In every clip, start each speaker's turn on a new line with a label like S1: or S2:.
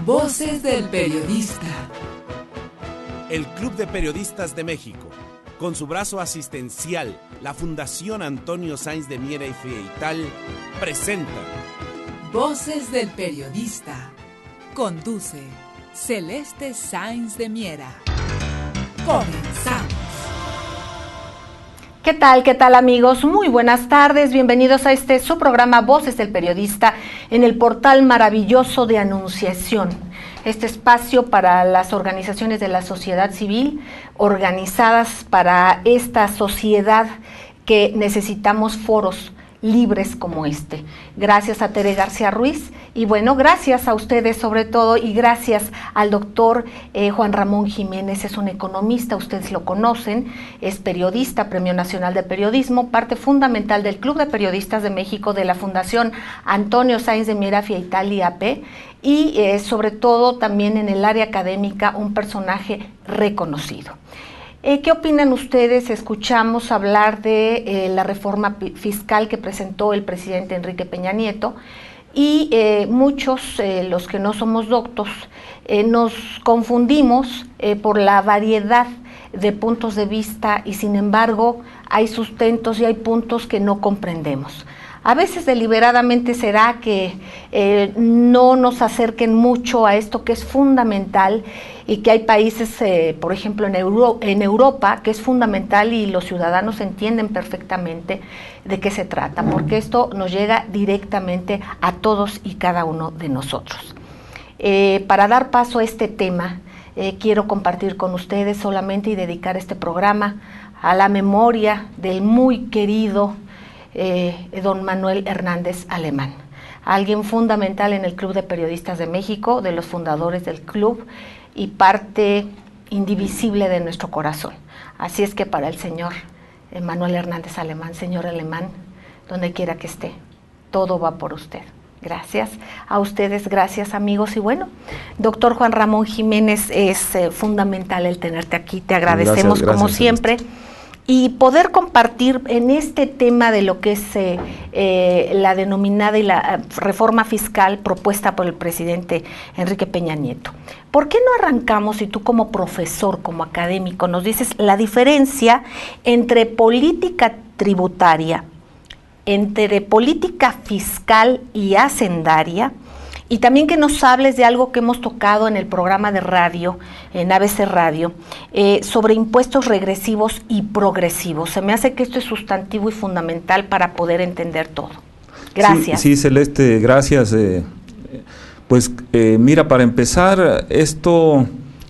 S1: Voces del Periodista.
S2: El Club de Periodistas de México, con su brazo asistencial, la Fundación Antonio Sáenz de Miera y Feital, presenta
S1: Voces del Periodista. Conduce Celeste Sáenz de Miera. Comenzamos.
S3: ¿Qué tal amigos? Muy buenas tardes, bienvenidos a su programa Voces del Periodista en el portal maravilloso de Anunciación. Este espacio para las organizaciones de la sociedad civil, organizadas para esta sociedad que necesitamos foros libres como este. Gracias a Tere García Ruiz y bueno, gracias a ustedes sobre todo y gracias al doctor Juan Ramón Jiménez. Es un economista, ustedes lo conocen, es periodista, Premio Nacional de Periodismo, parte fundamental del Club de Periodistas de México, de la Fundación Antonio Sáenz de Miera Feital IAP y sobre todo también en el área académica un personaje reconocido. ¿Qué opinan ustedes? Escuchamos hablar de la reforma fiscal que presentó el presidente Enrique Peña Nieto y muchos, los que no somos doctos, nos confundimos por la variedad de puntos de vista y sin embargo hay sustentos y hay puntos que no comprendemos. A veces deliberadamente será que no nos acerquen mucho a esto que es fundamental y que hay países, por ejemplo en Europa, que es fundamental y los ciudadanos entienden perfectamente de qué se trata, porque esto nos llega directamente a todos y cada uno de nosotros. Para dar paso a este tema, quiero compartir con ustedes solamente y dedicar este programa a la memoria del muy querido don Manuel Hernández Alemán, alguien fundamental en el Club de Periodistas de México, de los fundadores del club y parte indivisible de nuestro corazón. Así es que para el señor Manuel Hernández Alemán, señor Alemán, donde quiera que esté, todo va por usted. Gracias a ustedes, gracias amigos. Y bueno, doctor Juan Ramón Jiménez, es fundamental el tenerte aquí, te agradecemos gracias, como siempre. Y poder compartir en este tema de lo que es la denominada y la reforma fiscal propuesta por el presidente Enrique Peña Nieto. ¿Por qué no arrancamos, y tú como profesor, como académico, nos dices la diferencia entre política tributaria, entre política fiscal y hacendaria? Y también que nos hables de algo que hemos tocado en el programa de radio, en ABC Radio, sobre impuestos regresivos y progresivos. Se me hace que esto es sustantivo y fundamental para poder entender todo. Gracias.
S4: Sí, Celeste, gracias. Mira, para empezar, esto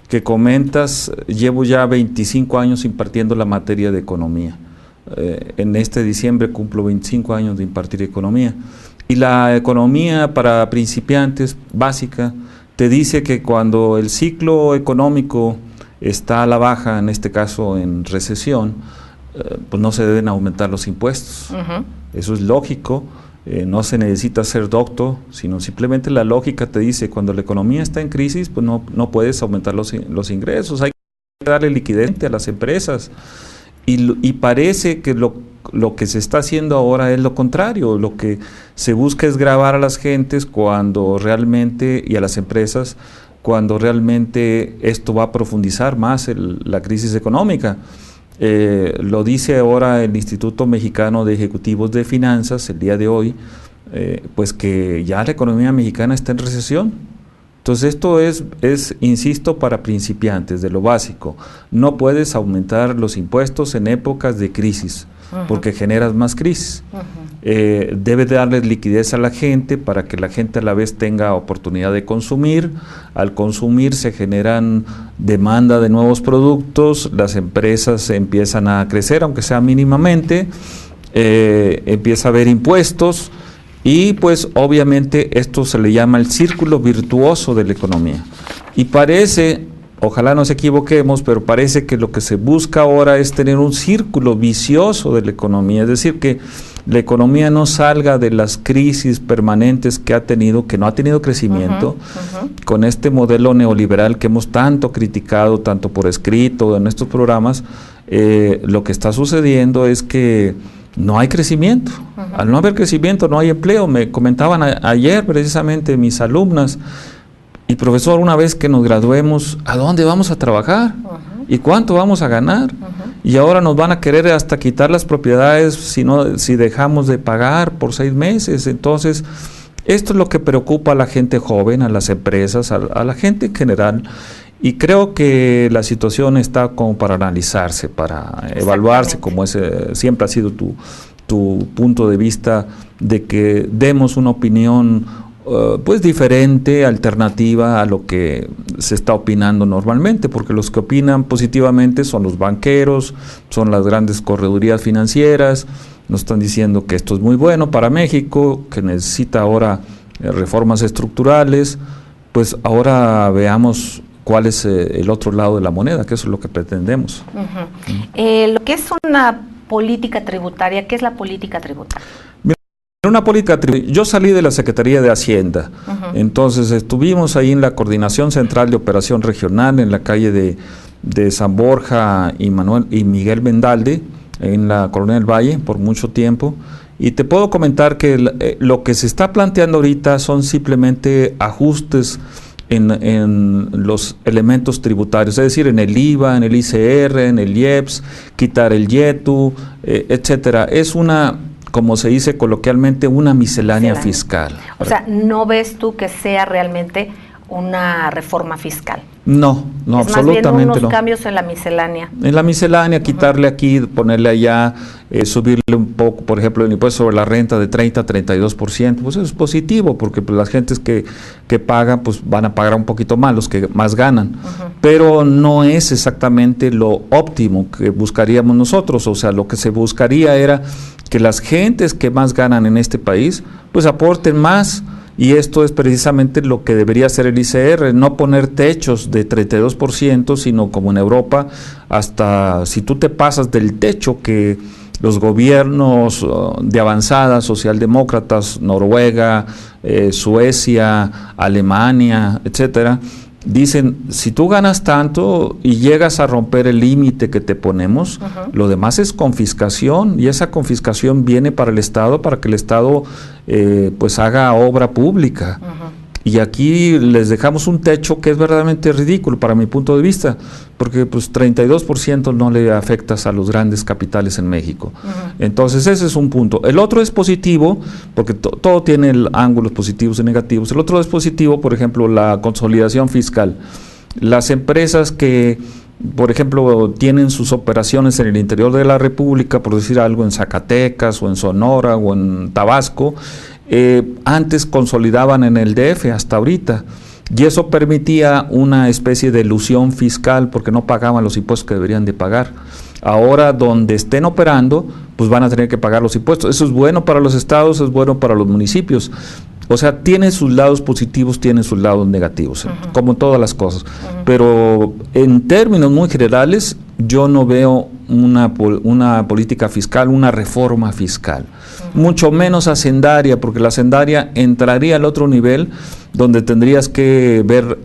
S4: que comentas, llevo ya 25 años impartiendo la materia de economía. En este diciembre cumplo 25 años de impartir economía. Y la economía para principiantes básica te dice que cuando el ciclo económico está a la baja, en este caso en recesión, pues no se deben aumentar los impuestos. Eso es lógico, no se necesita ser doctor, sino simplemente la lógica te dice cuando la economía está en crisis, pues no puedes aumentar los ingresos, hay que darle liquidez a las empresas. Y parece que lo que se está haciendo ahora es lo contrario, lo que se busca es gravar a las gentes cuando realmente, y a las empresas, cuando realmente esto va a profundizar más la crisis económica. Lo dice ahora el Instituto Mexicano de Ejecutivos de Finanzas el día de hoy, pues que ya la economía mexicana está en recesión. Entonces esto es, insisto, para principiantes, de lo básico. No puedes aumentar los impuestos en épocas de crisis, porque generas más crisis. Debes darles liquidez a la gente para que la gente a la vez tenga oportunidad de consumir. Al consumir se generan demanda de nuevos productos, las empresas empiezan a crecer, aunque sea mínimamente, empieza a haber impuestos. Y pues obviamente esto se le llama el círculo virtuoso de la economía. Y parece, ojalá nos equivoquemos, pero parece que lo que se busca ahora es tener un círculo vicioso de la economía, es decir, que la economía no salga de las crisis permanentes que ha tenido, que no ha tenido crecimiento, con este modelo neoliberal que hemos tanto criticado, tanto por escrito en estos programas. Lo que está sucediendo es que no hay crecimiento. Al no haber crecimiento no hay empleo. Me comentaban ayer precisamente mis alumnas, Y profesor, una vez que nos graduemos, ¿a dónde vamos a trabajar? ¿Y cuánto vamos a ganar? Y ahora nos van a querer hasta quitar las propiedades si dejamos de pagar por 6 meses. Entonces, esto es lo que preocupa a la gente joven, a las empresas, a la gente en general. Y creo que la situación está como para analizarse, para evaluarse, como siempre ha sido tu punto de vista, de que demos una opinión pues diferente, alternativa a lo que se está opinando normalmente, porque los que opinan positivamente son los banqueros, son las grandes corredurías financieras, nos están diciendo que esto es muy bueno para México, que necesita ahora reformas estructurales. Pues ahora veamos cuál es el otro lado de la moneda, que eso es lo que pretendemos.
S3: Lo que es una política tributaria, ¿qué es la política tributaria?
S4: Una política tributaria. Yo salí de la Secretaría de Hacienda, entonces estuvimos ahí en la Coordinación Central de Operación Regional, en la calle de San Borja y Miguel Bendalde, en la Colonia del Valle, por mucho tiempo. Y te puedo comentar que lo que se está planteando ahorita son simplemente ajustes en los elementos tributarios, es decir, en el IVA, en el ICR, en el IEPS, quitar el YETU, etcétera. Es una, como se dice coloquialmente, una miscelánea fiscal.
S3: O sea, ¿no ves tú que sea realmente una reforma fiscal?
S4: No, absolutamente no.
S3: Más bien unos cambios en la miscelánea.
S4: En la miscelánea, quitarle aquí, ponerle allá, subirle un poco, por ejemplo, el impuesto sobre la renta de 30 a 32%, pues eso es positivo, porque pues, las gentes que pagan, pues van a pagar un poquito más, los que más ganan. Pero no es exactamente lo óptimo que buscaríamos nosotros, o sea, lo que se buscaría era que las gentes que más ganan en este país, pues aporten más. Y esto es precisamente lo que debería hacer el ICR, no poner techos de 32%, sino como en Europa, hasta si tú te pasas del techo que los gobiernos de avanzada, socialdemócratas, Noruega, Suecia, Alemania, etcétera, dicen, si tú ganas tanto y llegas a romper el límite que te ponemos, lo demás es confiscación, y esa confiscación viene para el Estado, para que el Estado pues haga obra pública. Y aquí les dejamos un techo que es verdaderamente ridículo para mi punto de vista, porque pues 32% no le afectas a los grandes capitales en México. Entonces ese es un punto. El otro es positivo, porque todo tiene ángulos positivos y negativos. El otro es positivo, por ejemplo, la consolidación fiscal. Las empresas que, por ejemplo, tienen sus operaciones en el interior de la República, por decir algo, en Zacatecas o en Sonora o en Tabasco, antes consolidaban en el DF hasta ahorita, y eso permitía una especie de elusión fiscal porque no pagaban los impuestos que deberían de pagar. Ahora, donde estén operando, pues van a tener que pagar los impuestos. Eso es bueno para los estados, es bueno para los municipios. O sea, tiene sus lados positivos, tiene sus lados negativos, como todas las cosas. Pero en términos muy generales, yo no veo una política fiscal, una reforma fiscal. Mucho menos hacendaria, porque la hacendaria entraría al otro nivel, donde tendrías que ver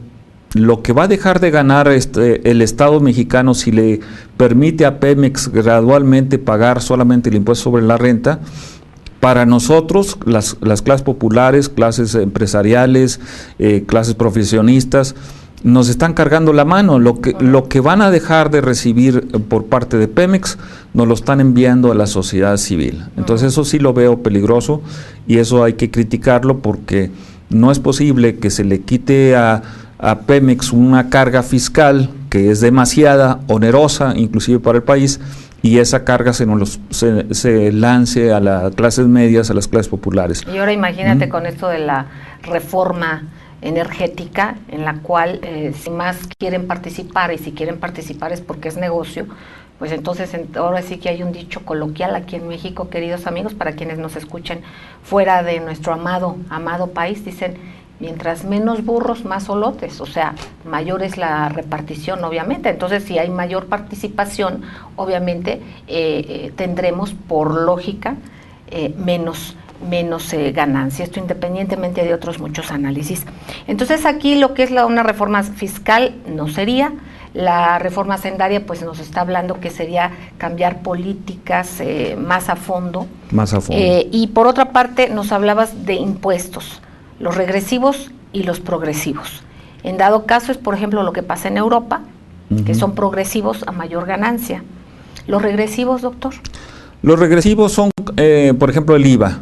S4: lo que va a dejar de ganar el Estado mexicano si le permite a Pemex gradualmente pagar solamente el impuesto sobre la renta. Para nosotros, las clases populares, clases empresariales, clases profesionistas, nos están cargando la mano. Lo que van a dejar de recibir por parte de Pemex, nos lo están enviando a la sociedad civil. Entonces eso sí lo veo peligroso, y eso hay que criticarlo, porque no es posible que se le quite a Pemex una carga fiscal que es demasiada, onerosa, inclusive para el país, y esa carga se lance a las clases medias, a las clases populares.
S3: Y ahora imagínate con esto de la reforma energética, en la cual si más quieren participar, y si quieren participar es porque es negocio, pues entonces ahora sí que hay un dicho coloquial aquí en México, queridos amigos, para quienes nos escuchen fuera de nuestro amado país, dicen: mientras menos burros, más solotes. O sea, mayor es la repartición, obviamente. Entonces, si hay mayor participación, obviamente tendremos, por lógica, menos ganancia. Esto independientemente de otros muchos análisis. Entonces, aquí lo que es una reforma fiscal no sería. La reforma hacendaria, pues nos está hablando que sería cambiar políticas más a fondo. Y por otra parte, nos hablabas de impuestos, los regresivos y los progresivos. En dado caso es, por ejemplo, lo que pasa en Europa, que son progresivos a mayor ganancia. ¿Los regresivos, doctor?
S4: Los regresivos son, por ejemplo, el IVA.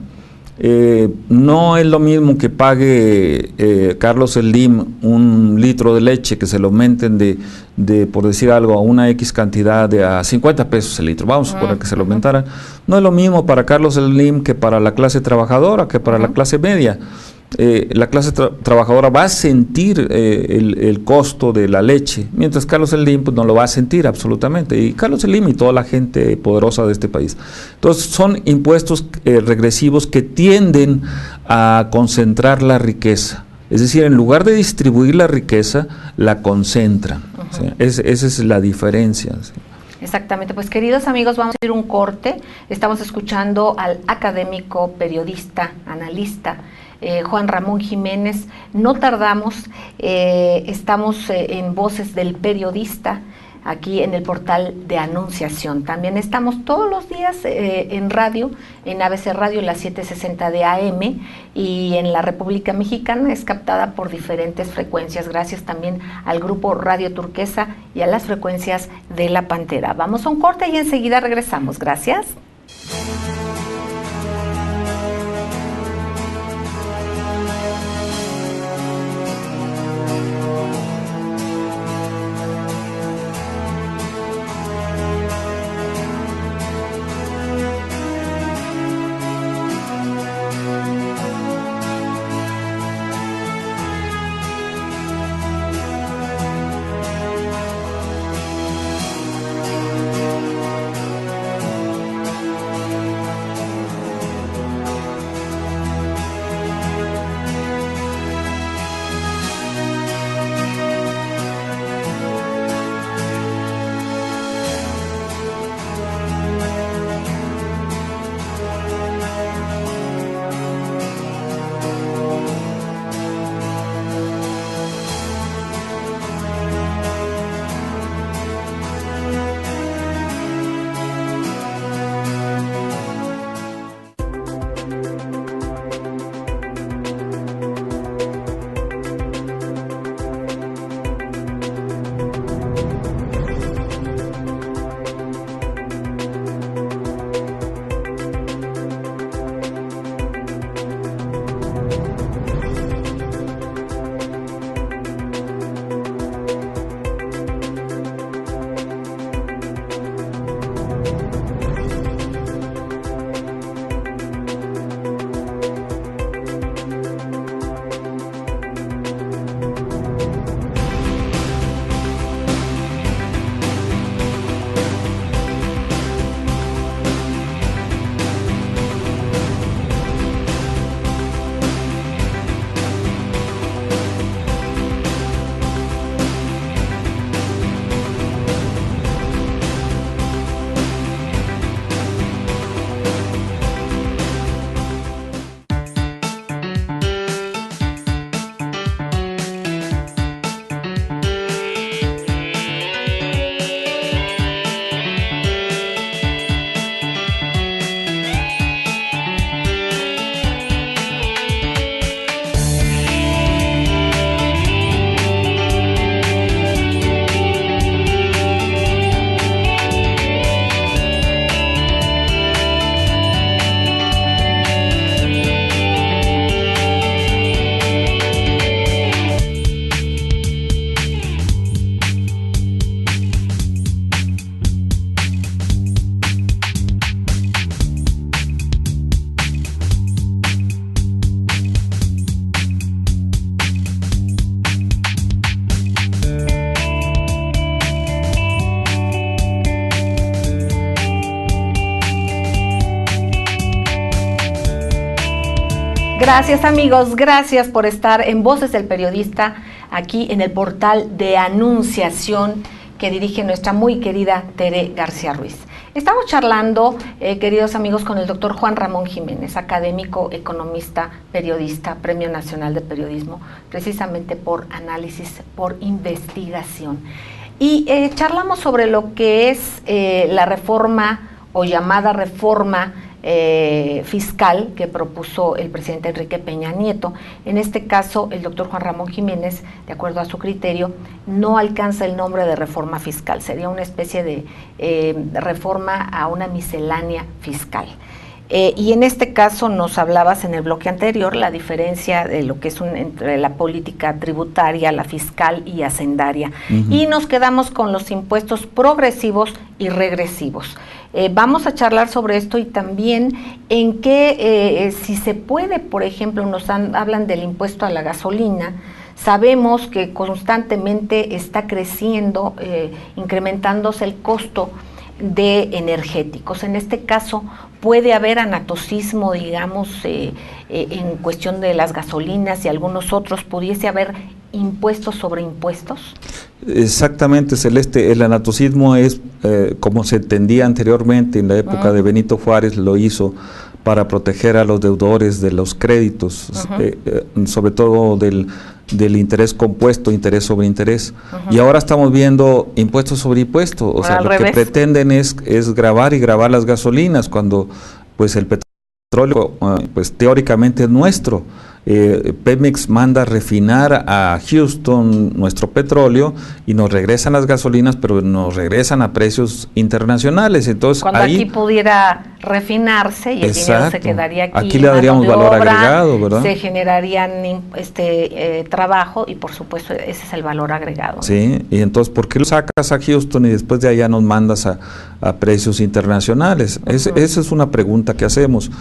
S4: No es lo mismo que pague Carlos Slim un litro de leche, que se lo aumenten de por decir algo, a una X cantidad a 50 pesos el litro. Vamos a suponer que se lo aumentaran. No es lo mismo para Carlos Slim que para la clase trabajadora, que para la clase media. La clase trabajadora va a sentir el costo de la leche, mientras Carlos Slim pues, no lo va a sentir absolutamente, y Carlos Slim y toda la gente poderosa de este país. Entonces son impuestos regresivos que tienden a concentrar la riqueza, es decir, en lugar de distribuir la riqueza, la concentran. ¿Sí? Esa es la diferencia. ¿Sí?
S3: Exactamente, pues queridos amigos, vamos a ir un corte. Estamos escuchando al académico, periodista, analista, Juan Ramón Jiménez. No tardamos, estamos en Voces del Periodista, aquí en el portal de Anunciación. También estamos todos los días en radio, en ABC Radio, las 7:60 de AM, y en la República Mexicana es captada por diferentes frecuencias, gracias también al grupo Radio Turquesa y a las frecuencias de La Pantera. Vamos a un corte y enseguida regresamos. Gracias. Gracias amigos, gracias por estar en Voces del Periodista, aquí en el portal de Anunciación que dirige nuestra muy querida Tere García Ruiz. Estamos charlando, queridos amigos, con el doctor Juan Ramón Jiménez, académico, economista, periodista, Premio Nacional de Periodismo, precisamente por análisis, por investigación. Y charlamos sobre lo que es la reforma o llamada reforma fiscal que propuso el presidente Enrique Peña Nieto. En este caso, el doctor Juan Ramón Jiménez, de acuerdo a su criterio, no alcanza el nombre de reforma fiscal, sería una especie de reforma a una miscelánea fiscal. Y en este caso nos hablabas en el bloque anterior la diferencia de lo que es entre la política tributaria, la fiscal y hacendaria. Y nos quedamos con los impuestos progresivos y regresivos. Vamos a charlar sobre esto y también en qué, si se puede, por ejemplo, hablan del impuesto a la gasolina. Sabemos que constantemente está creciendo, incrementándose el costo de energéticos. En este caso puede haber anatocismo, digamos, en cuestión de las gasolinas y algunos otros, pudiese haber impuestos sobre impuestos.
S4: Exactamente, Celeste, el anatocismo es como se entendía anteriormente en la época de Benito Juárez, lo hizo para proteger a los deudores de los créditos, sobre todo del interés compuesto, interés sobre interés. Y ahora estamos viendo impuestos sobre impuestos, o sea, lo que pretenden es gravar las gasolinas, cuando pues el petróleo pues teóricamente es nuestro. Pemex manda a refinar a Houston nuestro petróleo y nos regresan las gasolinas, pero nos regresan a precios internacionales. Entonces,
S3: cuando aquí pudiera refinarse y el dinero se quedaría aquí.
S4: Aquí le daríamos valor agregado, ¿verdad?
S3: Se generarían trabajo y por supuesto ese es el valor agregado.
S4: Sí, y entonces ¿por qué lo sacas a Houston y después de allá nos mandas a precios internacionales? Esa es una pregunta que hacemos.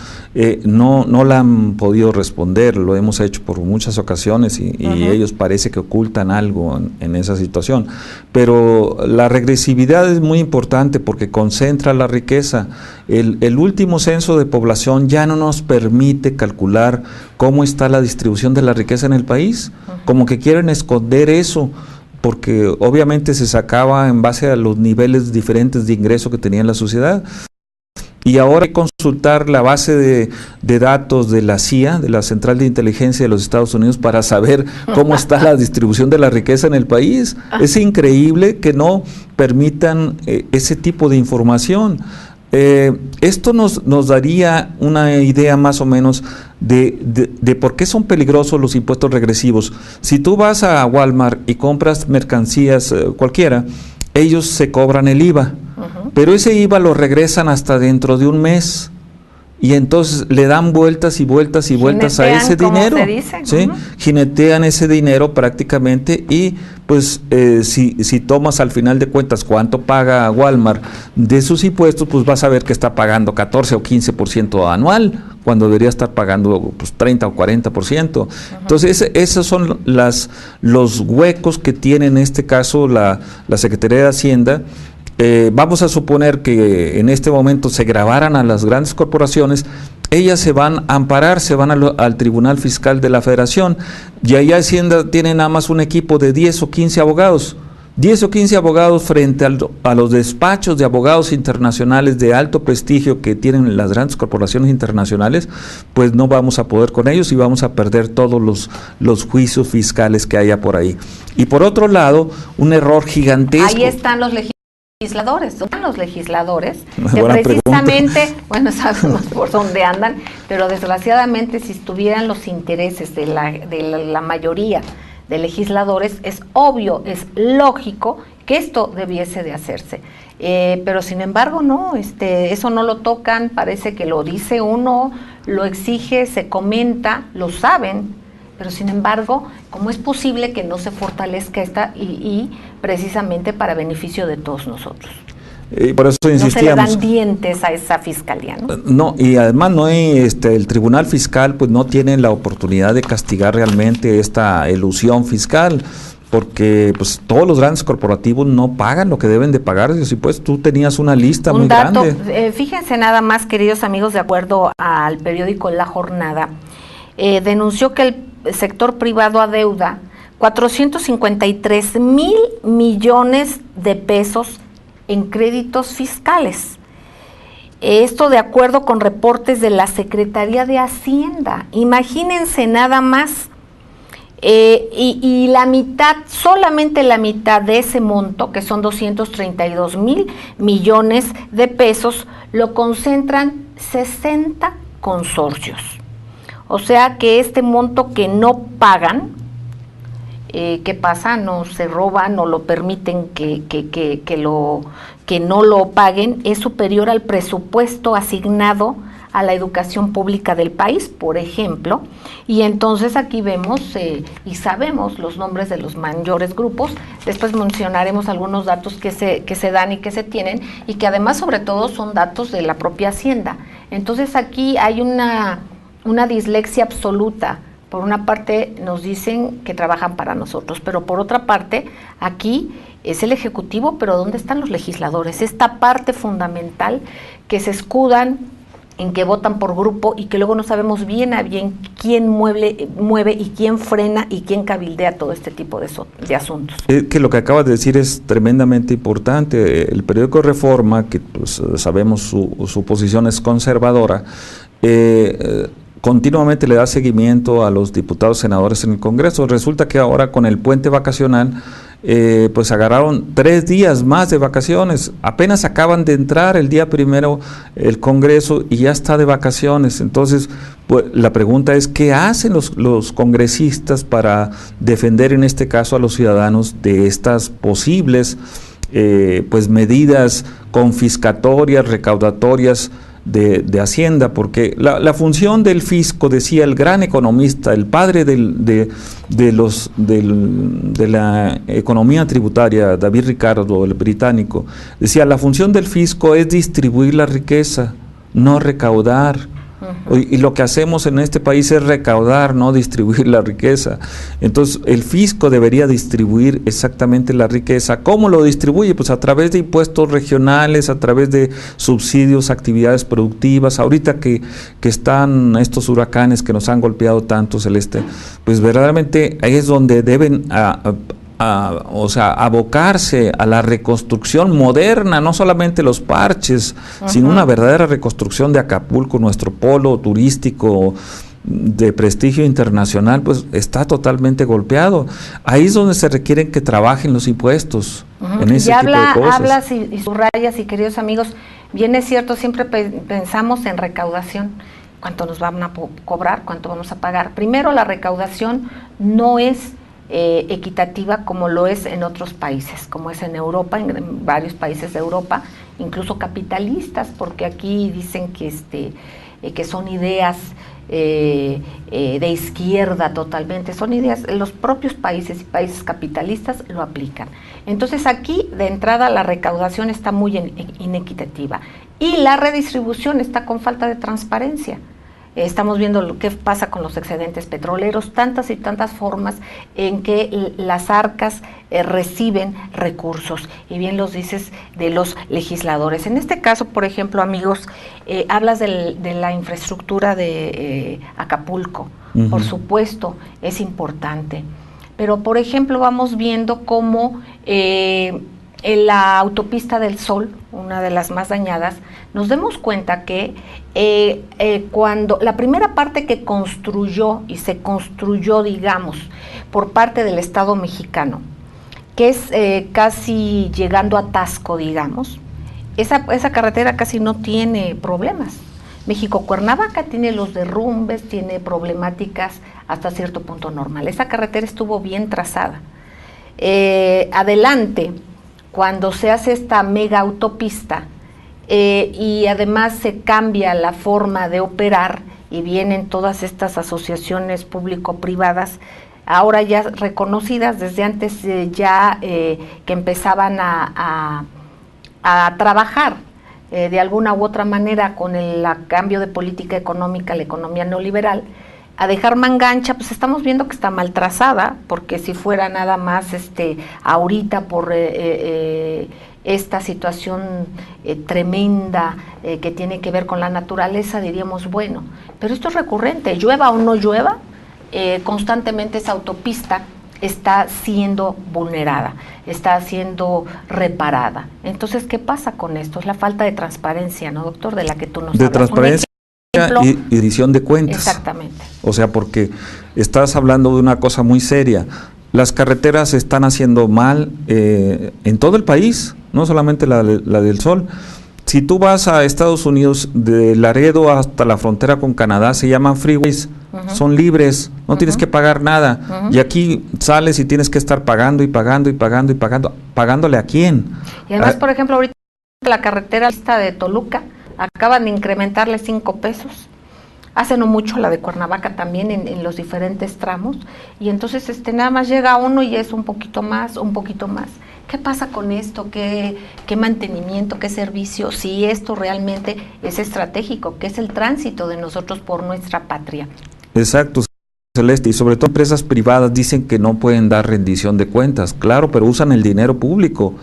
S4: No la han podido responder, lo hemos hecho por muchas ocasiones y ellos parece que ocultan algo en esa situación. Pero la regresividad es muy importante porque concentra la riqueza. El último censo de población ya no nos permite calcular cómo está la distribución de la riqueza en el país, como que quieren esconder eso, porque obviamente se sacaba en base a los niveles diferentes de ingreso que tenía la sociedad. Y ahora hay que consultar la base de datos de la CIA, de la Central de Inteligencia de los Estados Unidos, para saber cómo está la distribución de la riqueza en el país. Es increíble que no permitan ese tipo de información. Esto nos daría una idea más o menos de por qué son peligrosos los impuestos regresivos. Si tú vas a Walmart y compras mercancías cualquiera, ellos se cobran el IVA, pero ese IVA lo regresan hasta dentro de un mes. Y entonces le dan vueltas y vueltas y vueltas a ese dinero, ¿sí? Jinetean ese dinero prácticamente y pues si tomas al final de cuentas cuánto paga Walmart de sus impuestos, pues vas a ver que está pagando 14 o 15% anual, cuando debería estar pagando pues 30 o 40%. Entonces esos son los huecos que tiene en este caso la Secretaría de Hacienda. Vamos a suponer que en este momento se gravaran a las grandes corporaciones, ellas se van a amparar, se van al Tribunal Fiscal de la Federación, y ahí Hacienda tiene nada más un equipo de 10 o 15 abogados. 10 o 15 abogados frente a los despachos de abogados internacionales de alto prestigio que tienen las grandes corporaciones internacionales, pues no vamos a poder con ellos y vamos a perder todos los juicios fiscales que haya por ahí. Y por otro lado, un error gigantesco.
S3: Ahí están los legisladores, que precisamente, bueno, sabemos por dónde andan, pero desgraciadamente si estuvieran los intereses de la mayoría de legisladores, es obvio, es lógico que esto debiese de hacerse. Pero sin embargo no, eso no lo tocan, parece que lo dice uno, lo exige, se comenta, lo saben, pero sin embargo, ¿cómo es posible que no se fortalezca esta y precisamente para beneficio de todos nosotros?
S4: Por eso insistíamos.
S3: No se le dan dientes a esa fiscalía, ¿no?
S4: No, y además no hay, el Tribunal Fiscal pues no tiene la oportunidad de castigar realmente esta elusión fiscal, porque pues todos los grandes corporativos no pagan lo que deben de pagar. Si pues tú tenías una lista muy grande.
S3: Fíjense nada más, queridos amigos, de acuerdo al periódico La Jornada, denunció que el sector privado adeuda 453 mil millones de pesos en créditos fiscales. Esto de acuerdo con reportes de la Secretaría de Hacienda. Imagínense nada más. Y la mitad, solamente la mitad de ese monto, que son 232 mil millones de pesos, lo concentran 60 consorcios. O sea que este monto que no pagan, ¿qué pasa? No se roban, no lo permiten que no lo paguen, es superior al presupuesto asignado a la educación pública del país, por ejemplo, y entonces aquí vemos y sabemos los nombres de los mayores grupos. Después mencionaremos algunos datos que se dan y que se tienen, y que además sobre todo son datos de la propia Hacienda. Entonces aquí hay una dislexia absoluta. Por una parte nos dicen que trabajan para nosotros, pero por otra parte aquí es el Ejecutivo, pero ¿dónde están los legisladores? Esta parte fundamental que se escudan en que votan por grupo y que luego no sabemos bien a bien quién mueve y quién frena y quién cabildea todo este tipo de asuntos.
S4: Que lo que acabas de decir es tremendamente importante. El periódico Reforma, que pues, sabemos su posición es conservadora, continuamente le da seguimiento a los diputados senadores en el Congreso. Resulta que ahora con el puente vacacional pues agarraron 3 días más de vacaciones. Apenas acaban de entrar el día primero el Congreso y ya está de vacaciones. Entonces pues, la pregunta es, ¿qué hacen los congresistas para defender en este caso a los ciudadanos de estas posibles pues medidas confiscatorias, recaudatorias de Hacienda? Porque la función del fisco, decía el gran economista, el padre de la economía tributaria, David Ricardo, el británico, decía, la función del fisco es distribuir la riqueza, no recaudar. Y lo que hacemos en este país es recaudar, no distribuir la riqueza. Entonces el fisco debería distribuir exactamente la riqueza. ¿Cómo lo distribuye? Pues a través de impuestos regionales, a través de subsidios, actividades productivas. Ahorita que están estos huracanes que nos han golpeado tanto, Celeste, pues verdaderamente ahí es donde deben abocarse a la reconstrucción moderna, no solamente los parches, sino una verdadera reconstrucción de Acapulco, nuestro polo turístico de prestigio internacional, pues está totalmente golpeado. Ahí es donde se requieren que trabajen los impuestos, en ese tipo de cosas.
S3: Hablas y subrayas, y queridos amigos, bien es cierto, siempre pensamos en recaudación, cuánto nos van a cobrar, cuánto vamos a pagar. Primero, la recaudación no es equitativa como lo es en otros países, como es en Europa, en varios países de Europa, incluso capitalistas, porque aquí dicen que son ideas de izquierda totalmente, son ideas, los propios países y países capitalistas lo aplican. Entonces aquí de entrada la recaudación está muy inequitativa y la redistribución está con falta de transparencia. Estamos viendo lo que pasa con los excedentes petroleros, tantas y tantas formas en que las arcas reciben recursos, y bien los dices, de los legisladores. En este caso, por ejemplo, amigos, hablas de la infraestructura de Acapulco. Por supuesto, es importante, pero por ejemplo vamos viendo cómo en la autopista del Sol, una de las más dañadas, nos demos cuenta que cuando la primera parte que construyó y se construyó, digamos, por parte del Estado mexicano, que es casi llegando a Taxco, digamos, esa carretera casi no tiene problemas. México-Cuernavaca tiene los derrumbes, tiene problemáticas hasta cierto punto normal. Esa carretera estuvo bien trazada. Adelante, cuando se hace esta mega autopista, y además se cambia la forma de operar y vienen todas estas asociaciones público-privadas, ahora ya reconocidas desde antes, que empezaban a trabajar de alguna u otra manera con el cambio de política económica, la economía neoliberal, a dejar mangancha. Pues estamos viendo que está mal trazada, porque si fuera nada más ahorita por esta situación tremenda que tiene que ver con la naturaleza, diríamos, bueno, pero esto es recurrente, llueva o no llueva, constantemente esa autopista está siendo vulnerada, está siendo reparada. Entonces, ¿qué pasa con esto? Es la falta de transparencia, ¿no, doctor? De la que tú nos hablas.
S4: De transparencia y edición de cuentas.
S3: Exactamente.
S4: O sea, porque estás hablando de una cosa muy seria. Las carreteras se están haciendo mal en todo el país, no solamente la del Sol. Si tú vas a Estados Unidos, de Laredo hasta la frontera con Canadá, se llaman freeways, son libres, no tienes que pagar nada. Y aquí sales y tienes que estar pagando y pagando y pagando y pagando. ¿Pagándole a quién?
S3: Y además, por ejemplo, ahorita la carretera esta de Toluca, acaban de incrementarle 5 pesos. Hace no mucho la de Cuernavaca también en los diferentes tramos. Y entonces nada más llega uno y es un poquito más, un poquito más. ¿Qué pasa con esto? ¿Qué mantenimiento? ¿Qué servicio? Si esto realmente es estratégico, que es el tránsito de nosotros por nuestra patria.
S4: Exacto, Celeste, y sobre todo empresas privadas dicen que no pueden dar rendición de cuentas, claro, pero usan el dinero público.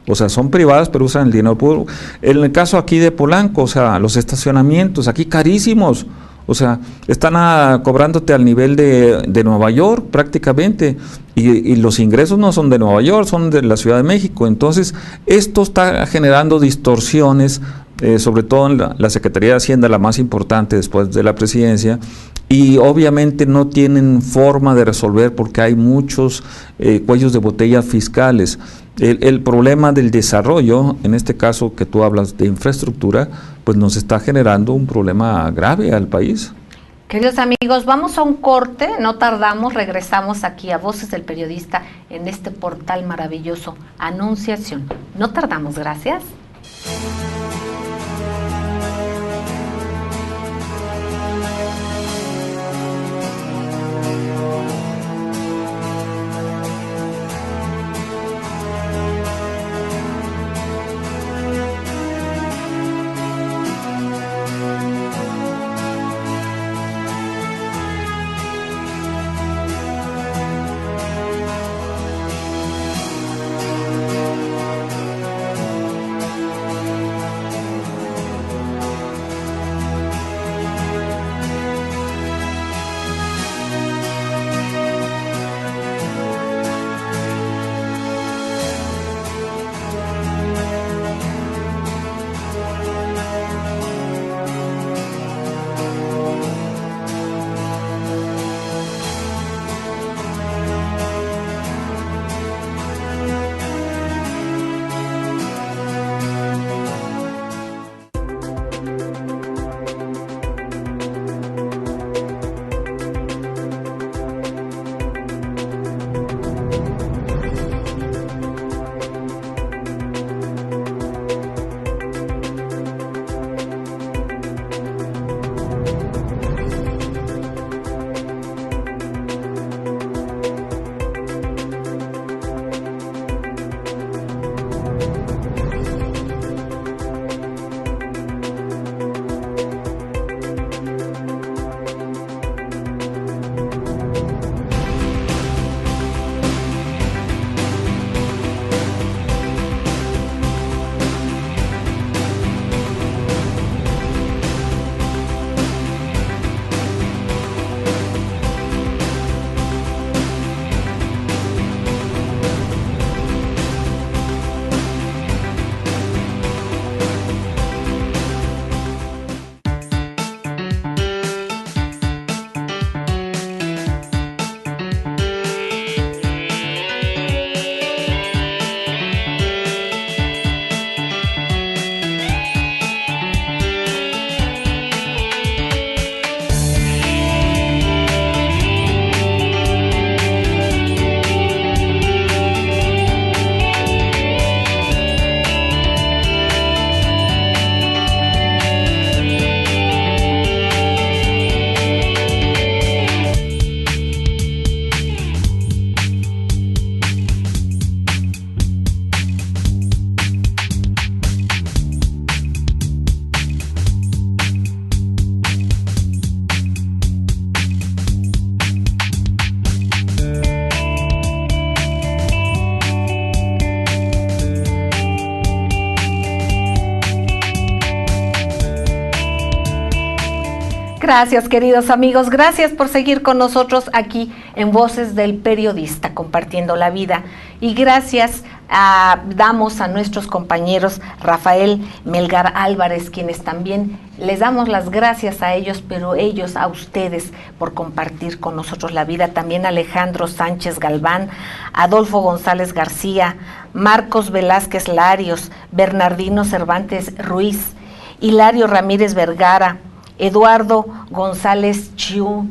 S4: O sea, son privadas, pero usan el dinero público. En el caso aquí de Polanco, o sea, los estacionamientos, aquí carísimos. O sea, están cobrándote al nivel de Nueva York prácticamente, y los ingresos no son de Nueva York, son de la Ciudad de México. Entonces, esto está generando distorsiones, sobre todo en la Secretaría de Hacienda, la más importante después de la presidencia, y obviamente no tienen forma de resolver porque hay muchos cuellos de botella fiscales. El problema del desarrollo, en este caso que tú hablas de infraestructura, pues nos está generando un problema grave al país.
S3: Queridos amigos, vamos a un corte, no tardamos, regresamos aquí a Voces del Periodista en este portal maravilloso, Anunciación. No tardamos, gracias. Gracias, queridos amigos, gracias por seguir con nosotros aquí en Voces del Periodista, compartiendo la vida. Y gracias damos a nuestros compañeros Rafael Melgar Álvarez, quienes también les damos las gracias a ellos, pero ellos a ustedes por compartir con nosotros la vida. También Alejandro Sánchez Galván, Adolfo González García, Marcos Velázquez Larios, Bernardino Cervantes Ruiz, Hilario Ramírez Vergara, Eduardo González Chiu,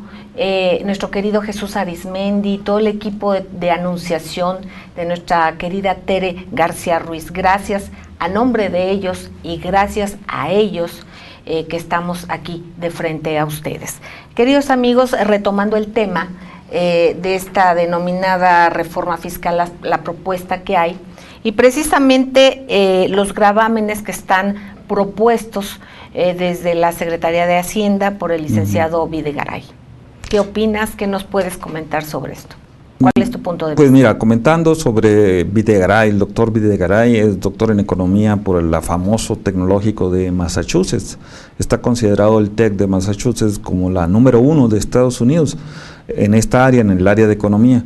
S3: nuestro querido Jesús Arismendi, todo el equipo de Anunciación de nuestra querida Tere García Ruiz. Gracias a nombre de ellos y gracias a ellos que estamos aquí de frente a ustedes. Queridos amigos, retomando el tema de esta denominada reforma fiscal, la propuesta que hay, y precisamente los gravámenes que están propuestos desde la Secretaría de Hacienda por el licenciado Videgaray. ¿Qué opinas? ¿Qué nos puedes comentar sobre esto? ¿Cuál es tu punto de vista?
S4: Pues mira, comentando sobre Videgaray, el doctor Videgaray es doctor en economía por el famoso tecnológico de Massachusetts. Está considerado el TEC de Massachusetts como la número 1 de Estados Unidos en esta área, en el área de economía.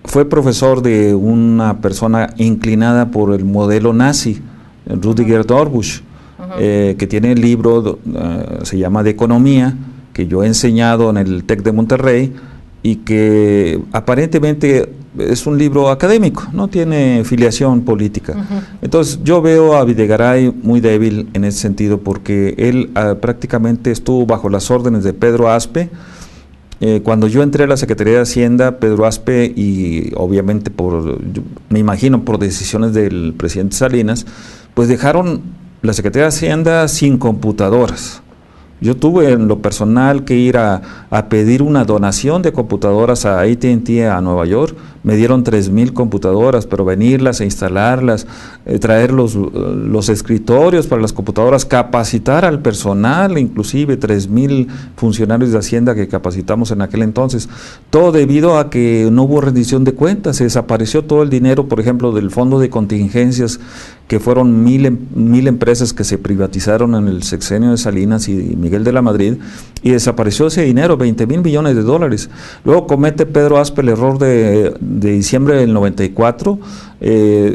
S4: Fue profesor de una persona inclinada por el modelo nazi, Rüdiger Dorbusch, que tiene el libro, se llama De Economía, que yo he enseñado en el TEC de Monterrey y que aparentemente es un libro académico, no tiene filiación política. Entonces yo veo a Videgaray muy débil en ese sentido porque él prácticamente estuvo bajo las órdenes de Pedro Aspe. Cuando yo entré a la Secretaría de Hacienda, Pedro Aspe, y obviamente me imagino por decisiones del presidente Salinas, pues dejaron la Secretaría de Hacienda sin computadoras. Yo tuve en lo personal que ir a pedir una donación de computadoras a AT&T a Nueva York. Me dieron 3,000 computadoras, pero venirlas e instalarlas, traer los escritorios para las computadoras, capacitar al personal, inclusive 3,000 funcionarios de Hacienda que capacitamos en aquel entonces. Todo debido a que no hubo rendición de cuentas, se desapareció todo el dinero, por ejemplo, del fondo de contingencias, que fueron 1,000 empresas que se privatizaron en el sexenio de Salinas y Miguel de la Madrid, y desapareció ese dinero, 20,000 millones de dólares. Luego comete Pedro Aspe el error de diciembre del 94,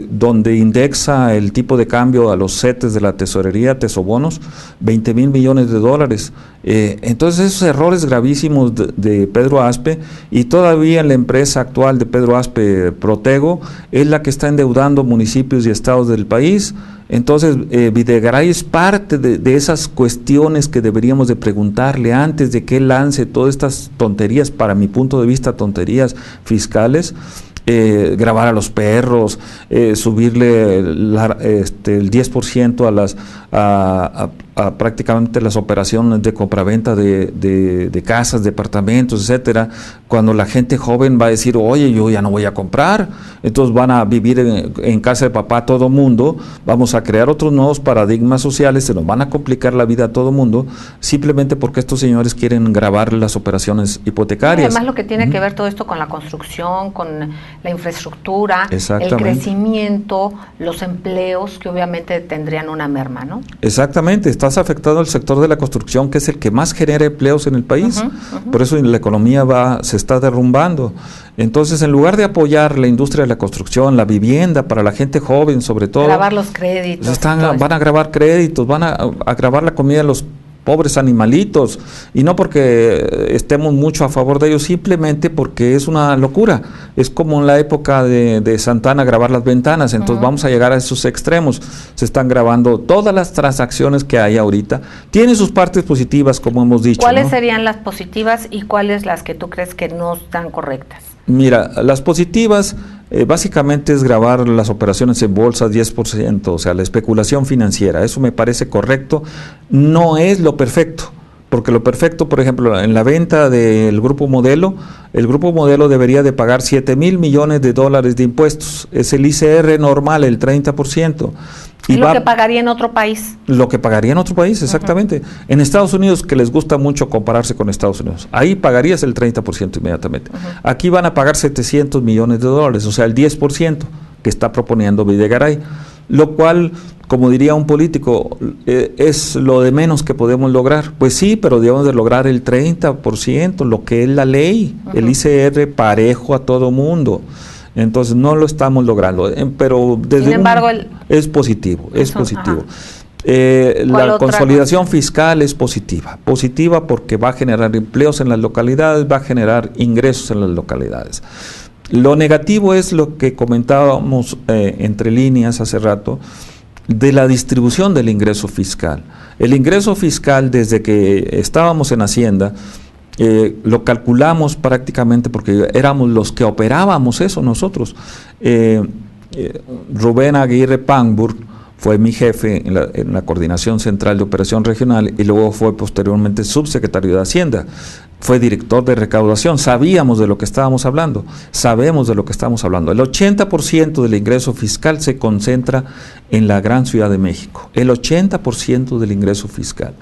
S4: donde indexa el tipo de cambio a los CETES de la tesorería, tesobonos, 20,000 millones de dólares. Entonces esos errores gravísimos de Pedro Aspe, y todavía la empresa actual de Pedro Aspe, Protego, es la que está endeudando municipios y estados del país. Entonces Videgaray es parte de esas cuestiones que deberíamos de preguntarle antes de que él lance todas estas tonterías, para mi punto de vista tonterías fiscales. Grabar a los perros, subirle el 10% a prácticamente las operaciones de compraventa de casas, departamentos, etcétera, cuando la gente joven va a decir, oye, yo ya no voy a comprar, entonces van a vivir en casa de papá todo mundo, vamos a crear otros nuevos paradigmas sociales, se nos van a complicar la vida a todo mundo, simplemente porque estos señores quieren grabar las operaciones hipotecarias.
S3: Además, lo que tiene que ver todo esto con la construcción, con la infraestructura, el crecimiento, los empleos, que obviamente tendrían una merma, ¿no?
S4: Exactamente, estás afectando al sector de la construcción, que es el que más genera empleos en el país. Por eso la economía se está derrumbando. Entonces, en lugar de apoyar la industria de la construcción, la vivienda para la gente joven, sobre todo,
S3: grabar los créditos,
S4: van a grabar créditos, van a grabar la comida de los pobres animalitos, y no porque estemos mucho a favor de ellos, simplemente porque es una locura. Es como en la época de Santana grabar las ventanas, entonces vamos a llegar a esos extremos. Se están grabando todas las transacciones que hay ahorita. Tiene sus partes positivas, como hemos dicho.
S3: ¿Cuáles serían las positivas y cuáles las que tú crees que no están correctas?
S4: Mira, las positivas básicamente es grabar las operaciones en bolsa 10%, o sea, la especulación financiera. Eso me parece correcto. No es lo perfecto, porque lo perfecto, por ejemplo, en la venta del Grupo Modelo, el Grupo Modelo debería de pagar 7,000 millones de dólares de impuestos. Es el ICR normal, el 30%.
S3: Y lo que pagaría en otro país.
S4: Lo que pagaría en otro país, exactamente. En Estados Unidos, que les gusta mucho compararse con Estados Unidos, ahí pagarías el 30% inmediatamente. Aquí van a pagar 700 millones de dólares, o sea, el 10% que está proponiendo Videgaray. lo cual, como diría un político, es lo de menos que podemos lograr. Pues sí, pero debemos de lograr el 30%, lo que es la ley, el ICR parejo a todo mundo. Entonces no lo estamos logrando, pero desde
S3: sin embargo,
S4: es positivo, es positivo. La consolidación fiscal es positiva porque va a generar empleos en las localidades, va a generar ingresos en las localidades. Lo negativo es lo que comentábamos entre líneas hace rato, de la distribución del ingreso fiscal. El ingreso fiscal, desde que estábamos en Hacienda, lo calculamos prácticamente porque éramos los que operábamos eso nosotros. Rubén Aguirre Pangbur fue mi jefe en la Coordinación Central de Operación Regional y luego fue posteriormente subsecretario de Hacienda. Fue director de recaudación, sabíamos de lo que estábamos hablando, sabemos de lo que estamos hablando. El 80% del ingreso fiscal se concentra en la gran Ciudad de México, el 80% del ingreso fiscal.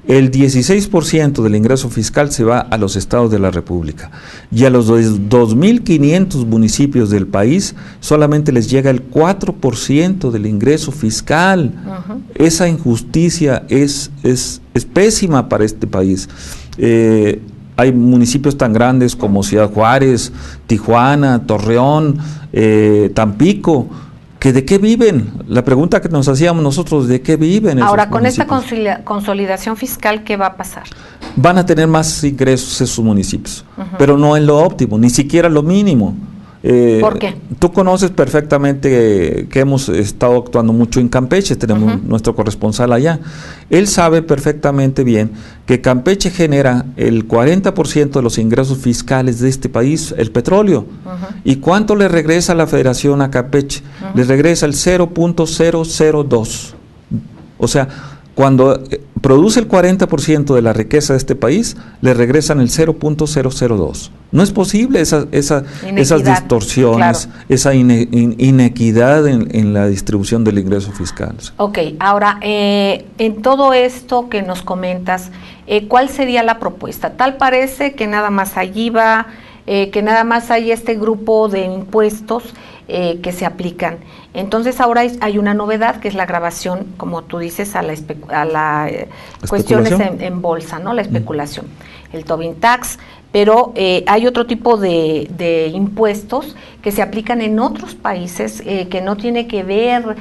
S4: El 16% del ingreso fiscal se va a los estados de la República y a los 2.500 municipios del país solamente les llega el 4% del ingreso fiscal. Esa injusticia es pésima para este país. Hay municipios tan grandes como Ciudad Juárez, Tijuana, Torreón, Tampico, que ¿de qué viven? La pregunta que nos hacíamos nosotros, ¿de qué viven esos
S3: Ahora, con esta
S4: municipios?
S3: consolidación fiscal, ¿qué va a pasar?
S4: Van a tener más ingresos esos municipios, pero no en lo óptimo, ni siquiera lo mínimo.
S3: ¿Por qué?
S4: Tú conoces perfectamente que hemos estado actuando mucho en Campeche, tenemos nuestro corresponsal allá. Él sabe perfectamente bien que Campeche genera el 40% de los ingresos fiscales de este país, el petróleo. ¿Y cuánto le regresa a la Federación a Campeche? Le regresa el 0.002. O sea, cuando produce el 40% de la riqueza de este país, le regresan el 0.002. No es posible esas distorsiones, claro, esa inequidad en la distribución del ingreso fiscal.
S3: Ok, ahora, en todo esto que nos comentas, ¿cuál sería la propuesta? Tal parece que nada más allí va, que nada más hay este grupo de impuestos que se aplican. Entonces ahora hay una novedad que es la grabación, como tú dices, a la cuestiones en bolsa, ¿no? La especulación, el Tobin Tax, pero hay otro tipo de impuestos que se aplican en otros países que no tiene que ver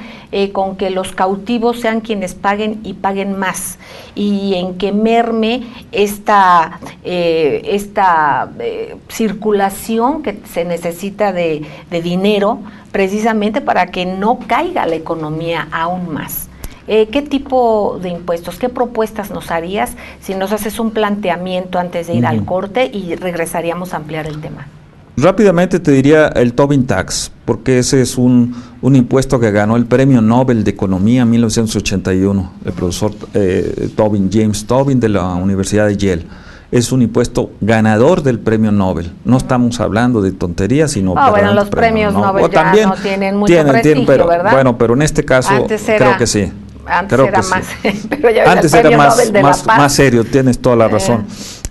S3: con que los cautivos sean quienes paguen y paguen más, y en que merme esta circulación que se necesita de dinero precisamente para que no caiga la economía aún más. ¿Qué tipo de impuestos, qué propuestas nos harías si nos haces un planteamiento antes de ir al corte y regresaríamos a ampliar el tema?
S4: Rápidamente te diría el Tobin Tax, porque ese es un impuesto que ganó el Premio Nobel de Economía en 1981, el profesor James Tobin de la Universidad de Yale. Es un impuesto ganador del Premio Nobel. No estamos hablando de tonterías, sino...
S3: bueno, los premios Nobel ya también no tienen mucho prestigio,
S4: pero,
S3: ¿verdad?
S4: Bueno, pero en este caso creo que sí.
S3: Antes
S4: creo
S3: era
S4: que
S3: más,
S4: sí.
S3: pero ya
S4: antes era más serio, tienes toda la razón.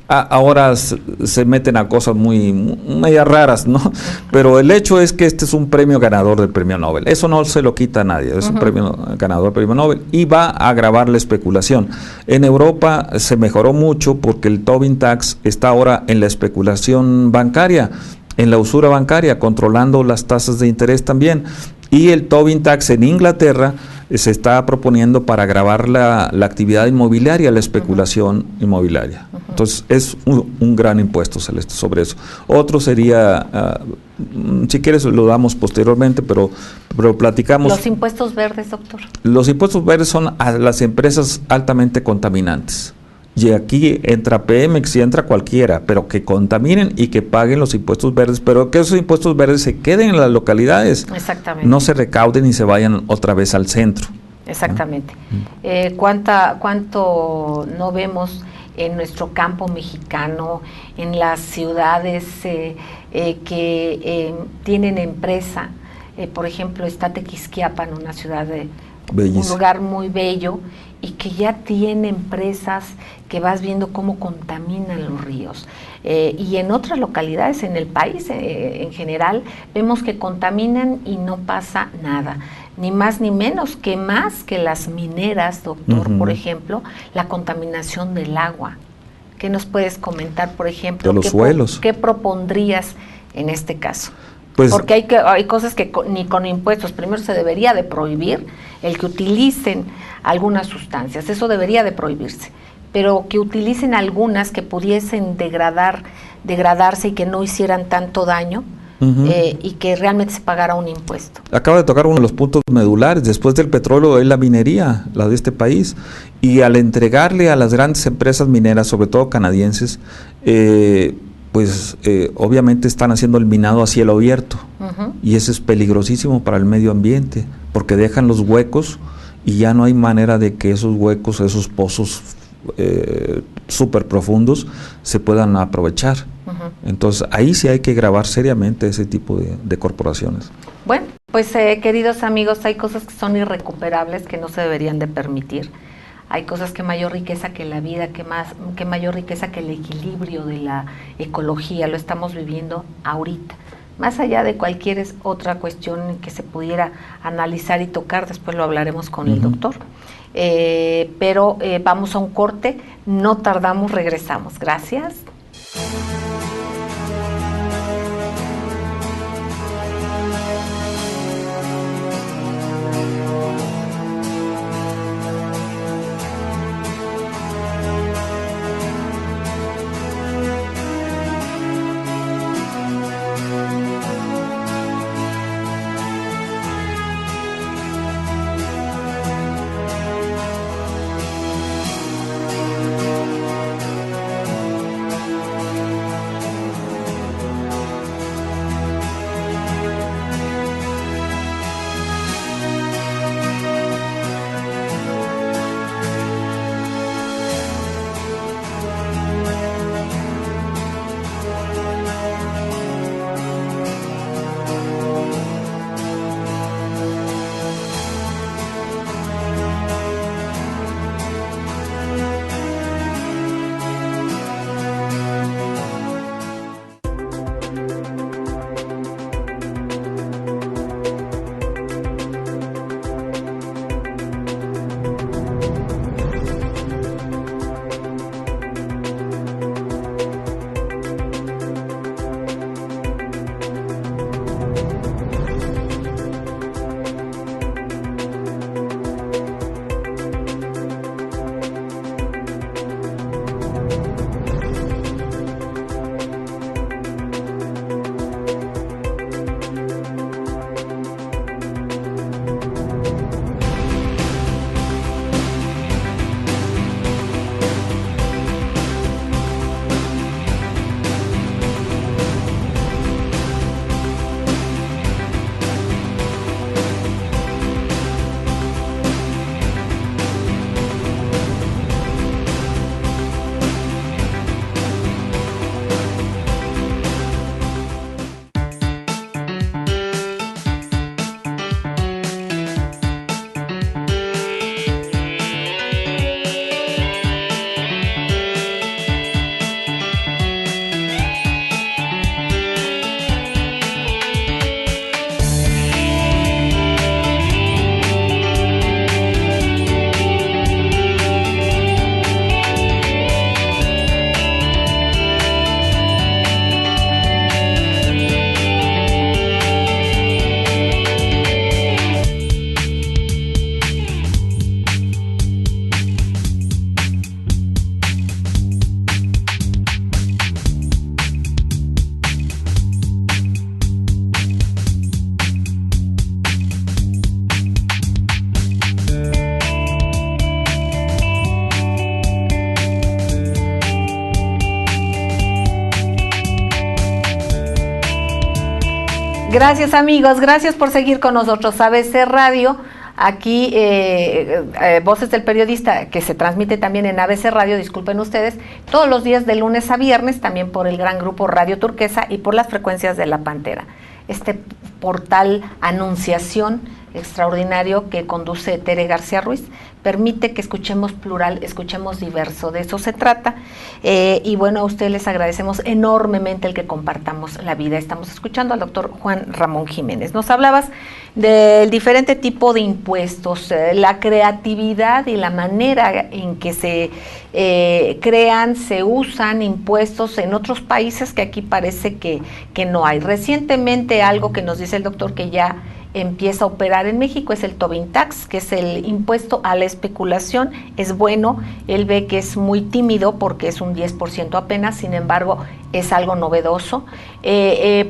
S4: Ahora se meten a cosas muy medias raras, ¿no? Pero el hecho es que este es un premio ganador del Premio Nobel. Eso no se lo quita a nadie, es un premio ganador del Premio Nobel y va a agravar la especulación. En Europa se mejoró mucho porque el Tobin Tax está ahora en la especulación bancaria, en la usura bancaria, controlando las tasas de interés también. Y el Tobin Tax en Inglaterra se está proponiendo para agravar la actividad inmobiliaria, la especulación inmobiliaria. Entonces es un gran impuesto, Celeste, sobre eso. Otro sería, si quieres lo damos posteriormente, pero platicamos.
S3: ¿Los impuestos verdes, doctor?
S4: Los impuestos verdes son a las empresas altamente contaminantes. Y aquí entra Pemex y entra cualquiera, pero que contaminen y que paguen los impuestos verdes, pero que esos impuestos verdes se queden en las localidades.
S3: Exactamente.
S4: No se recauden y se vayan otra vez al centro.
S3: Exactamente. ¿Cuánto no vemos en nuestro campo mexicano, en las ciudades que tienen empresa? Por ejemplo, está Tequisquiapan, una ciudad un lugar muy bello y que ya tiene empresas que vas viendo cómo contaminan los ríos. Y en otras localidades en el país en general vemos que contaminan y no pasa nada. Ni más ni menos que más que las mineras, doctor, por ejemplo, la contaminación del agua. ¿Qué nos puedes comentar, por ejemplo?
S4: De los suelos.
S3: ¿Qué propondrías en este caso?
S4: Pues,
S3: porque hay cosas que ni con impuestos, primero se debería de prohibir el que utilicen algunas sustancias, eso debería de prohibirse, pero que utilicen algunas que pudiesen degradarse y que no hicieran tanto daño, y que realmente se pagara un impuesto.
S4: Acaba de tocar uno de los puntos medulares. Después del petróleo es la minería, la de este país, y al entregarle a las grandes empresas mineras, sobre todo canadienses, obviamente están haciendo el minado a cielo abierto, y eso es peligrosísimo para el medio ambiente, porque dejan los huecos y ya no hay manera de que esos huecos, esos pozos súper profundos se puedan aprovechar. Entonces ahí sí hay que grabar seriamente ese tipo de corporaciones.
S3: Bueno, pues queridos amigos, hay cosas que son irrecuperables, que no se deberían de permitir. Hay cosas que mayor riqueza que la vida, que mayor riqueza que el equilibrio de la ecología, lo estamos viviendo ahorita. Más allá de cualquier otra cuestión que se pudiera analizar y tocar, después lo hablaremos con el doctor. Pero vamos a un corte, no tardamos, regresamos. Gracias. Gracias amigos, gracias por seguir con nosotros. ABC Radio, aquí Voces del Periodista, que se transmite también en ABC Radio, disculpen ustedes, todos los días de lunes a viernes, también por el gran grupo Radio Turquesa y por las frecuencias de La Pantera. Este portal Anunciación extraordinario que conduce Tere García Ruiz. Permite que escuchemos plural, escuchemos diverso, de eso se trata. Y bueno, a ustedes les agradecemos enormemente el que compartamos la vida. Estamos escuchando al doctor Juan Ramón Jiménez. Nos hablabas del diferente tipo de impuestos, la creatividad y la manera en que se crean, se usan impuestos en otros países que aquí parece que no hay. Recientemente algo que nos dice el doctor que ya empieza a operar en México es el Tobin Tax, que es el impuesto a la especulación. Es bueno, él ve que es muy tímido porque es un 10% apenas, sin embargo es algo novedoso.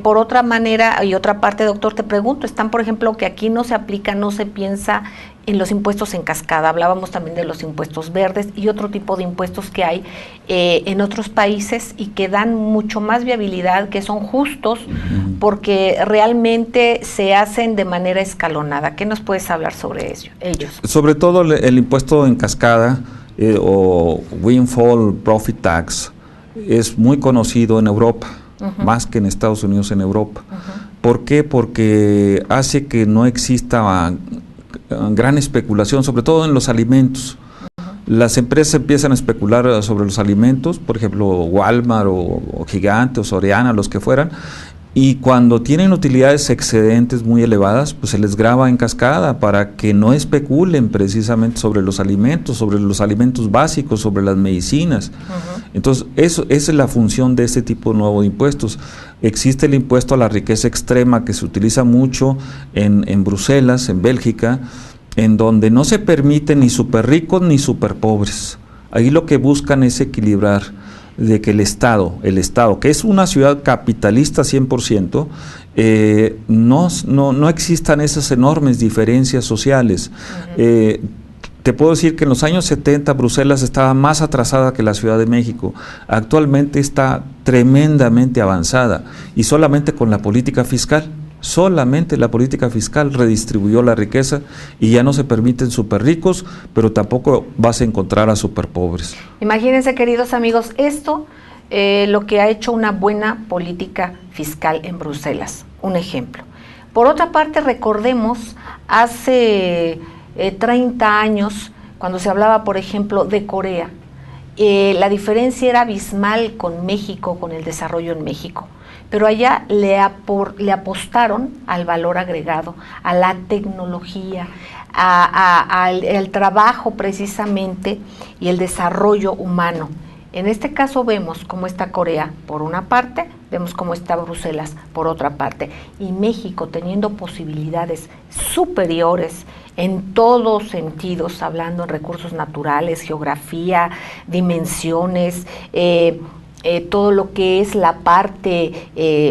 S3: Por otra manera y otra parte, doctor, te pregunto, están por ejemplo que aquí no se aplica, no se piensa en los impuestos en cascada, hablábamos también de los impuestos verdes y otro tipo de impuestos que hay en otros países y que dan mucho más viabilidad, que son justos porque realmente se hacen de manera escalonada. ¿Qué nos puedes hablar sobre ellos?
S4: Sobre todo el impuesto en cascada o Windfall Profit Tax es muy conocido en Europa, más que en Estados Unidos, en Europa. ¿Por qué? Porque hace que no exista gran especulación, sobre todo en los alimentos. Las empresas empiezan a especular sobre los alimentos, por ejemplo Walmart o Gigante o Soriana, los que fueran, y cuando tienen utilidades excedentes muy elevadas, pues se les grava en cascada para que no especulen precisamente sobre los alimentos básicos, sobre las medicinas. Entonces, esa es la función de este tipo nuevo de impuestos. Existe el impuesto a la riqueza extrema que se utiliza mucho en Bruselas, en Bélgica, en donde no se permite ni súper ricos ni súper pobres. Ahí lo que buscan es equilibrar de que el Estado, que es una ciudad capitalista 100%, no existan esas enormes diferencias sociales. Te puedo decir que en los años 70 Bruselas estaba más atrasada que la Ciudad de México. Actualmente está tremendamente avanzada y solamente con la política fiscal. Solamente la política fiscal redistribuyó la riqueza y ya no se permiten súper ricos, pero tampoco vas a encontrar a súper pobres.
S3: Imagínense, queridos amigos, esto lo que ha hecho una buena política fiscal en Bruselas. Un ejemplo. Por otra parte, recordemos hace 30 años, cuando se hablaba, por ejemplo, de Corea, la diferencia era abismal con México, con el desarrollo en México. Pero allá le apostaron al valor agregado, a la tecnología, al trabajo precisamente y el desarrollo humano. En este caso vemos cómo está Corea por una parte, vemos cómo está Bruselas por otra parte, y México teniendo posibilidades superiores en todos sentidos, hablando en recursos naturales, geografía, dimensiones, todo lo que es la parte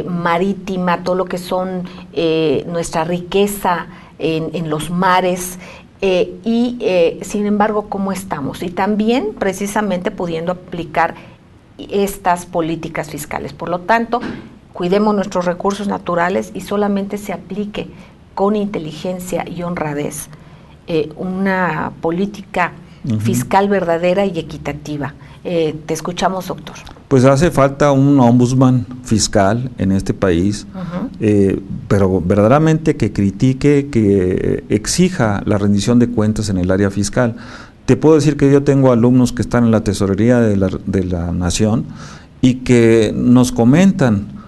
S3: marítima, todo lo que son nuestra riqueza en los mares, sin embargo, ¿cómo estamos? Y también precisamente pudiendo aplicar estas políticas fiscales. Por lo tanto, cuidemos nuestros recursos naturales y solamente se aplique con inteligencia y honradez una política fiscal verdadera y equitativa. Te escuchamos, doctor.
S4: Pues hace falta un ombudsman fiscal en este país, pero verdaderamente que critique, que exija la rendición de cuentas en el área fiscal. Te puedo decir que yo tengo alumnos que están en la tesorería de la Nación y que nos comentan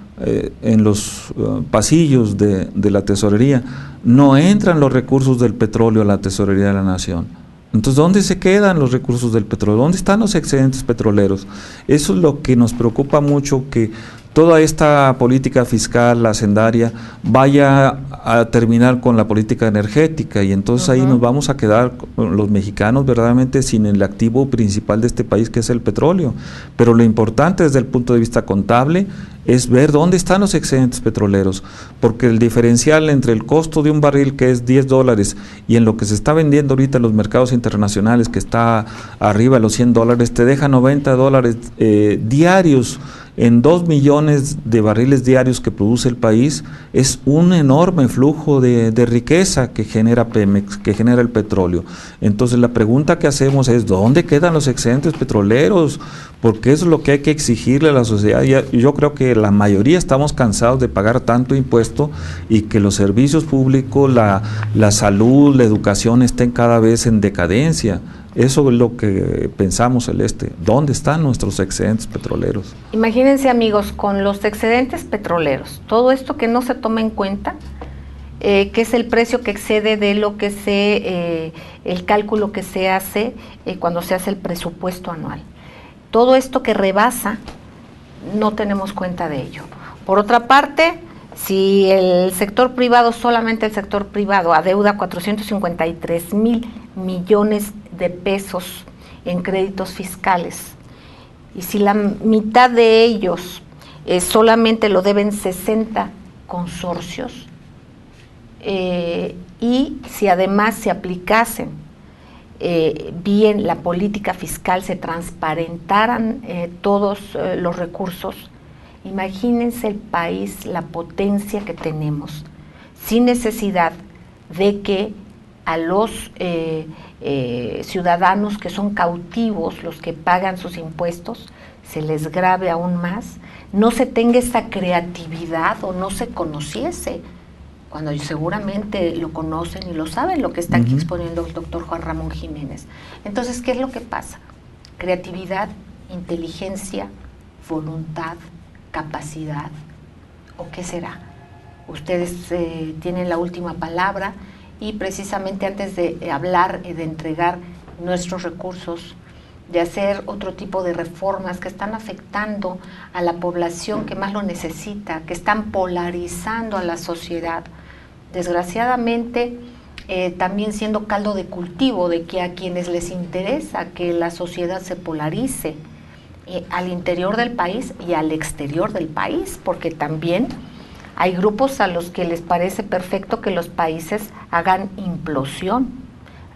S4: en los pasillos de la tesorería, no entran los recursos del petróleo a la tesorería de la Nación. Entonces, ¿dónde se quedan los recursos del petróleo? ¿Dónde están los excedentes petroleros? Eso es lo que nos preocupa mucho, que toda esta política fiscal, hacendaria, vaya a terminar con la política energética y entonces ahí nos vamos a quedar los mexicanos verdaderamente sin el activo principal de este país, que es el petróleo. Pero lo importante desde el punto de vista contable es ver dónde están los excedentes petroleros, porque el diferencial entre el costo de un barril, que es $10, y en lo que se está vendiendo ahorita en los mercados internacionales, que está arriba de los $100, te deja $90 diarios En 2 millones de barriles diarios que produce el país, es un enorme flujo de riqueza que genera Pemex, que genera el petróleo. Entonces la pregunta que hacemos es, ¿dónde quedan los excedentes petroleros? Porque eso es lo que hay que exigirle a la sociedad. Yo creo que la mayoría estamos cansados de pagar tanto impuesto y que los servicios públicos, la salud, la educación estén cada vez en decadencia. Eso es lo que pensamos, Celeste. ¿Dónde están nuestros excedentes petroleros?
S3: Imagínense, amigos, con los excedentes petroleros, todo esto que no se toma en cuenta, que es el precio que excede de lo que el cálculo que se hace cuando se hace el presupuesto anual. Todo esto que rebasa, no tenemos cuenta de ello. Por otra parte, si el sector privado, solamente el sector privado, adeuda 453,000 millones de pesos en créditos fiscales, y si la mitad de ellos solamente lo deben 60 consorcios, y si además se aplicasen bien la política fiscal, se transparentaran todos los recursos, imagínense el país, la potencia que tenemos, sin necesidad de que a los ciudadanos que son cautivos, los que pagan sus impuestos, se les grave aún más, no se tenga esa creatividad o no se conociese, cuando seguramente lo conocen y lo saben, lo que está aquí exponiendo el doctor Juan Ramón Jiménez. Entonces, ¿qué es lo que pasa? Creatividad, inteligencia, voluntad, capacidad, ¿o qué será? Ustedes tienen la última palabra, y precisamente antes de hablar y de entregar nuestros recursos, de hacer otro tipo de reformas que están afectando a la población que más lo necesita, que están polarizando a la sociedad, desgraciadamente también siendo caldo de cultivo de que a quienes les interesa que la sociedad se polarice al interior del país y al exterior del país, porque también hay grupos a los que les parece perfecto que los países hagan implosión.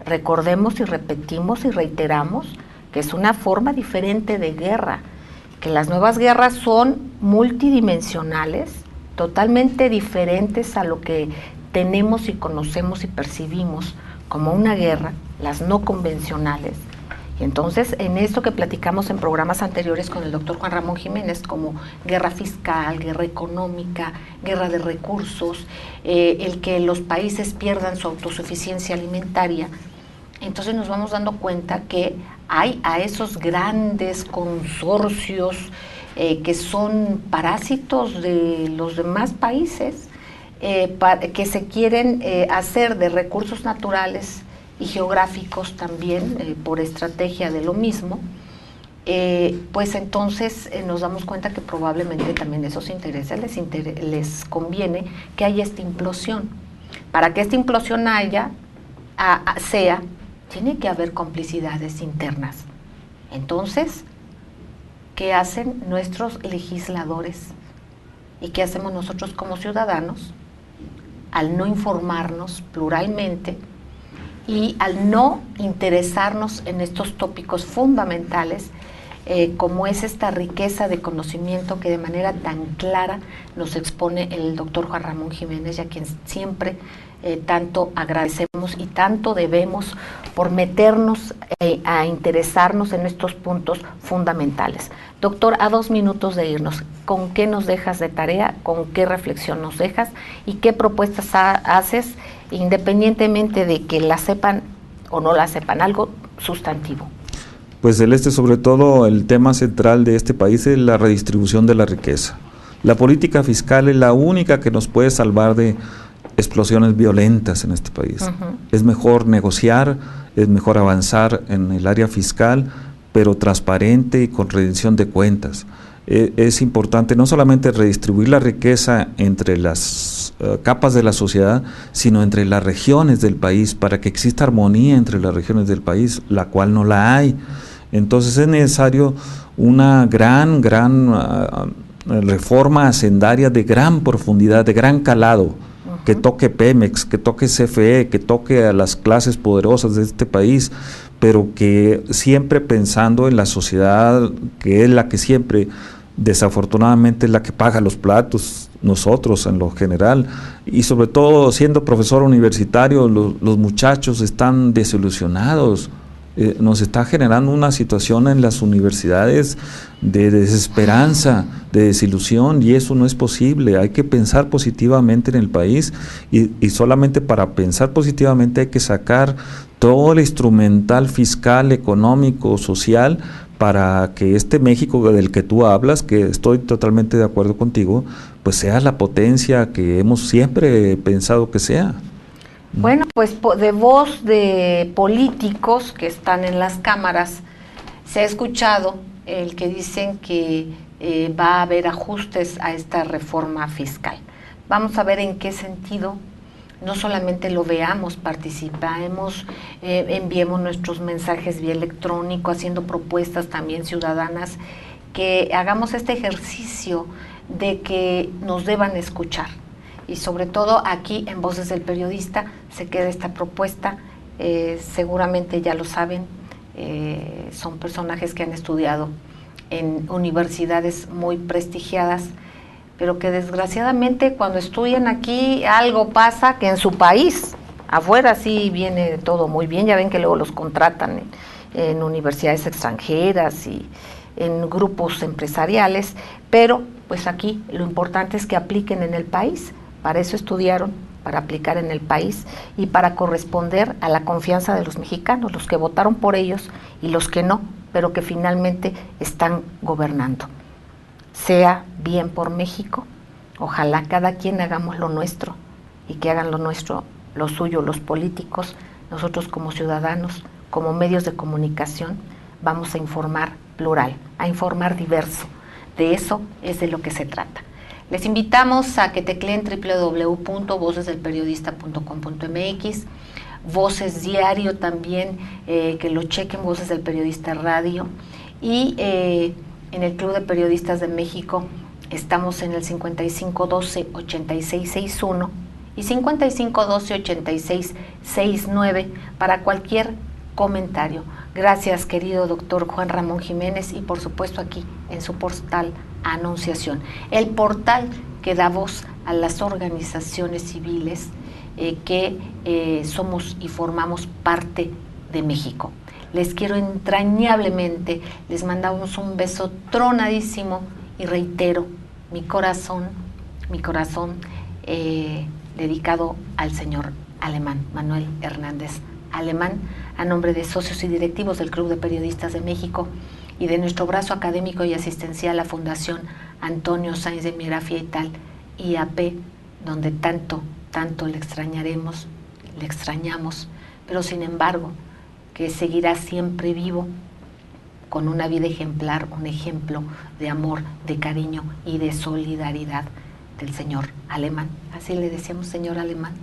S3: Recordemos y repetimos y reiteramos que es una forma diferente de guerra, que las nuevas guerras son multidimensionales, totalmente diferentes a lo que tenemos y conocemos y percibimos como una guerra, las no convencionales. Y entonces, en esto que platicamos en programas anteriores con el doctor Juan Ramón Jiménez, como guerra fiscal, guerra económica, guerra de recursos, el que los países pierdan su autosuficiencia alimentaria, entonces nos vamos dando cuenta que hay a esos grandes consorcios que son parásitos de los demás países, que se quieren hacer de recursos naturales y geográficos también, por estrategia de lo mismo, pues entonces nos damos cuenta que probablemente también esos intereses les conviene que haya esta implosión. Para que esta implosión tiene que haber complicidades internas. Entonces, ¿qué hacen nuestros legisladores? ¿Y qué hacemos nosotros como ciudadanos? Al no informarnos pluralmente y al no interesarnos en estos tópicos fundamentales, como es esta riqueza de conocimiento que de manera tan clara nos expone el doctor Juan Ramón Jiménez, y a quien siempre tanto agradecemos y tanto debemos por meternos a interesarnos en estos puntos fundamentales. Doctor, a 2 minutos de irnos, ¿con qué nos dejas de tarea? ¿Con qué reflexión nos dejas? ¿Y qué propuestas haces, independientemente de que la sepan o no la sepan, algo sustantivo?
S4: Pues Celeste, sobre todo el tema central de este país es la redistribución de la riqueza. La política fiscal es la única que nos puede salvar de explosiones violentas en este país. Es mejor negociar, es mejor avanzar en el área fiscal, pero transparente y con rendición de cuentas. Es importante no solamente redistribuir la riqueza entre las capas de la sociedad, sino entre las regiones del país, para que exista armonía entre las regiones del país, la cual no la hay. Entonces es necesario una gran reforma hacendaria de gran profundidad, de gran calado, que toque Pemex, que toque CFE, que toque a las clases poderosas de este país, pero que siempre pensando en la sociedad, que es la que siempre desafortunadamente es la que paga los platos, nosotros en lo general, y sobre todo siendo profesor universitario, los muchachos están desilusionados. Nos está generando una situación en las universidades de desesperanza, de desilusión, y eso no es posible. Hay que pensar positivamente en el país, y solamente para pensar positivamente hay que sacar todo el instrumental fiscal, económico, social, para que este México del que tú hablas, que estoy totalmente de acuerdo contigo, pues sea la potencia que hemos siempre pensado que sea.
S3: Bueno, pues de voz de políticos que están en las cámaras, se ha escuchado el que dicen que va a haber ajustes a esta reforma fiscal. Vamos a ver en qué sentido. No solamente lo veamos, participemos, enviemos nuestros mensajes vía electrónico, haciendo propuestas también ciudadanas, que hagamos este ejercicio de que nos deban escuchar. Y sobre todo aquí en Voces del Periodista se queda esta propuesta, seguramente ya lo saben, son personajes que han estudiado en universidades muy prestigiadas, pero que desgraciadamente cuando estudian aquí algo pasa que en su país, afuera sí viene todo muy bien, ya ven que luego los contratan en universidades extranjeras y en grupos empresariales, pero pues aquí lo importante es que apliquen en el país. Para eso estudiaron, para aplicar en el país y para corresponder a la confianza de los mexicanos, los que votaron por ellos y los que no, pero que finalmente están gobernando. Sea bien por México, ojalá cada quien hagamos lo nuestro y que hagan lo nuestro, lo suyo, los políticos. Nosotros como ciudadanos, como medios de comunicación, vamos a informar plural, a informar diverso. De eso es de lo que se trata. Les invitamos a que tecleen www.vocesdelperiodista.com.mx, Voces Diario también, que lo chequen, Voces del Periodista Radio, y en el Club de Periodistas de México estamos en el 5512-8661 y 5512-8669 para cualquier comentario. Gracias, querido doctor Juan Ramón Jiménez, y por supuesto aquí en su portal Anunciación, el portal que da voz a las organizaciones civiles que somos y formamos parte de México. Les quiero entrañablemente, les mandamos un beso tronadísimo y reitero, mi corazón dedicado al señor Alemán, Manuel Hernández Alemán, a nombre de socios y directivos del Club de Periodistas de México y de nuestro brazo académico y asistencial, la Fundación Antonio Sáenz de Miera FIEITAL, IAP, donde tanto le extrañamos, pero sin embargo, que seguirá siempre vivo con una vida ejemplar, un ejemplo de amor, de cariño y de solidaridad del señor Alemán. Así le decíamos, señor Alemán,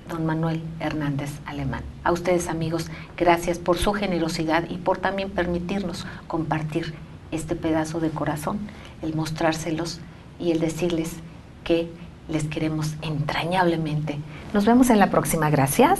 S3: don Manuel Hernández Alemán. A ustedes, amigos, gracias por su generosidad y por también permitirnos compartir este pedazo de corazón, el mostrárselos y el decirles que les queremos entrañablemente. Nos vemos en la próxima. Gracias.